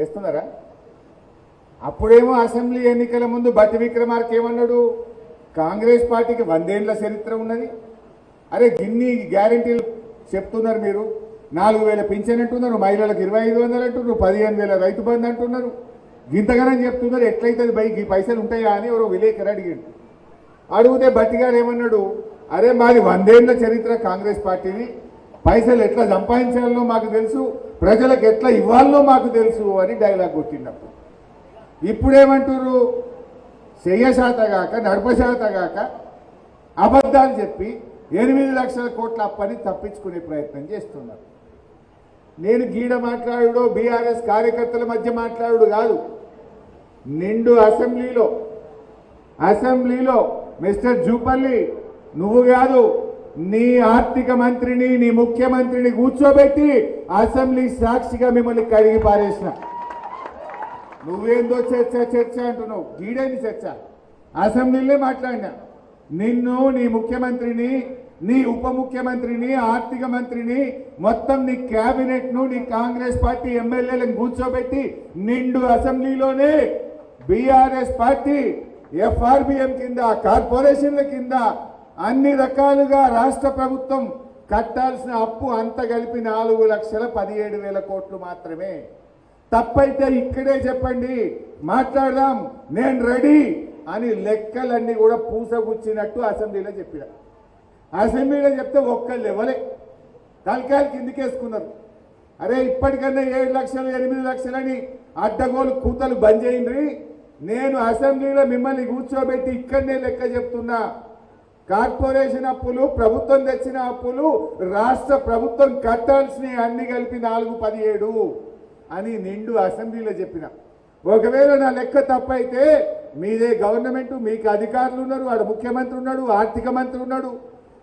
వేస్తున్నారా? అప్పుడేమో అసెంబ్లీ ఎన్నికల ముందు బట్టి విక్రమార్క ఏమన్నాడు, కాంగ్రెస్ పార్టీకి 100 ఏళ్ల చరిత్ర ఉన్నది. అరే గిన్ని గ్యారంటీలు చెప్తున్నారు మీరు, 4000 పింఛన్ అంటున్నారు, మహిళలకు 2500 అంటున్నారు, 15,000 రైతు బంధు అంటున్నారు, గింతగానం చెప్తున్నారు. ఎట్లయితుంది బై ఈ పైసలు ఉంటాయా అని ఎవరో విలేకరు అడిగాడు. అడిగితే బట్టి గారు ఏమన్నాడు, అరే మాది 100 ఏళ్ల చరిత్ర కాంగ్రెస్ పార్టీని, పైసలు ఎట్లా సంపాదించాలనో మాకు తెలుసు, ప్రజలకు ఎట్లా ఇవ్వాలనో మాకు తెలుసు అని డైలాగ్ కొట్టినప్పుడు. ఇప్పుడేమంటారు, చెయ్యశాతగాక నడపశాతగాక అబద్ధాలు చెప్పి 8 లక్షల కోట్ల అప్పని తప్పించుకునే ప్రయత్నం చేస్తున్నారు. నేను గీడ మాట్లాడు బీఆర్ఎస్ కార్యకర్తల మధ్య మాట్లాడు కాదు, నిండు అసెంబ్లీలో మిస్టర్ జూపల్లి నువ్వు కాదు, నీ ఆర్థిక మంత్రిని నీ ముఖ్యమంత్రిని కూర్చోబెట్టి అసెంబ్లీ సాక్షిగా మిమ్మల్ని కడిగి పారేసిన. నువ్వేందో చర్చ అంటున్నావు, గీడేంది చర్చ? అసెంబ్లీలో మాట్లాడినా. నిన్ను నీ ముఖ్యమంత్రిని నీ ఉప ముఖ్యమంత్రిని ఆర్థిక మంత్రిని మొత్తం నీ క్యాబినెట్ను నీ కాంగ్రెస్ పార్టీ ఎమ్మెల్యేలను కూర్చోబెట్టి నిండు అసెంబ్లీలోనే బీఆర్ఎస్ పార్టీ ఎఫ్ఆర్బిఎం కింద కార్పొరేషన్ల కింద అన్ని రకాలుగా రాష్ట్ర ప్రభుత్వం కట్టాల్సిన అప్పు అంత కలిపి 4,17,000 కోట్లు మాత్రమే. తప్పైతే ఇక్కడే చెప్పండి, మాట్లాడదాం, నేను రెడీ అని లెక్కలన్నీ కూడా పూసగుచ్చినట్టు అసెంబ్లీలో చెప్పిన. అసెంబ్లీలో చెప్తే ఒక్కళ్ళు ఇవ్వలే, తలకాయలు కిందికేసుకున్నారు. అరే ఇప్పటికన్నా 7 లక్షలు 8 లక్షలని అడ్డగోలు కూతలు బంద్ చేయండి. నేను అసెంబ్లీలో మిమ్మల్ని కూర్చోబెట్టి ఇక్కడనే లెక్క చెప్తున్నా. కార్పొరేషన్ అప్పులు, ప్రభుత్వం తెచ్చిన అప్పులు, రాష్ట్ర ప్రభుత్వం కట్టాల్సినవి అన్ని కలిపి 4,17 అని నిండు అసెంబ్లీలో చెప్పిన. ఒకవేళ నా లెక్క తప్పైతే మీదే గవర్నమెంట్, మీకు అధికారులు ఉన్నారు, వాడు ముఖ్యమంత్రి ఉన్నాడు, ఆర్థిక మంత్రి ఉన్నాడు,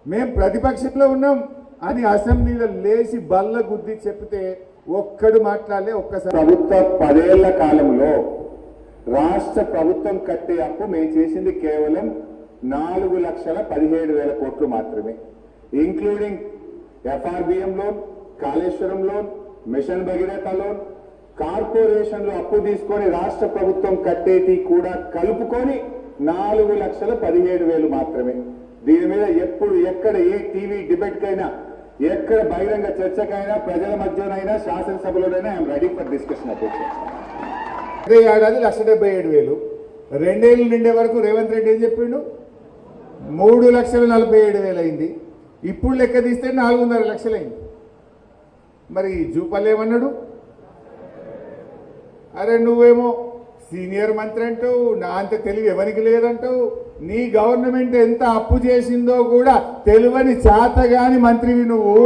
మేము ప్రతిపక్షంలో ఉన్నాం అని అసెంబ్లీలో లేచి బల్ల గుద్ది చెప్తే ఒక్కడు మాట్లాడలే. ఒక్కసారి ప్రభుత్వ 10 ఏళ్ల కాలంలో రాష్ట్ర ప్రభుత్వం కట్టే అప్పు మేము చేసింది కేవలం 4,17,000 కోట్లు మాత్రమే, including FRBM loan, Kaleshwaram loan, mission Bhagiratha loan, కార్పొరేషన్లు అప్పు తీసుకొని రాష్ట్ర ప్రభుత్వం కట్టేటి కూడా కలుపుకొని 4,17,000 మాత్రమే. దీని మీద ఎప్పుడు ఎక్కడ ఏ టీవీ డిబేట్ కైనా ఎక్కడ బహిరంగ చర్చకైనా ప్రజల మధ్యనైనా శాసనసభలోనైనా ఐఎమ్ రెడీ ఫర్ డిస్కషన్. అధ్యక్ష అదే ఏడాది 1,77,000 2 ఏళ్ళు నిండే వరకు రేవంత్ రెడ్డి ఏం చెప్పిండు, 3,47,000 అయింది. ఇప్పుడు లెక్క తీస్తే 4.5 లక్షలు అయింది. మరి జూపల్లి ఏమన్నాడు, అరే నువ్వేమో సీనియర్ మంత్రి అంటావు, నా అంత తెలివి ఎవరికి లేదంటావు, నీ గవర్నమెంట్ ఎంత అప్పు చేసిందో కూడా తెలియని చేతగాని మంత్రివి నువ్వు.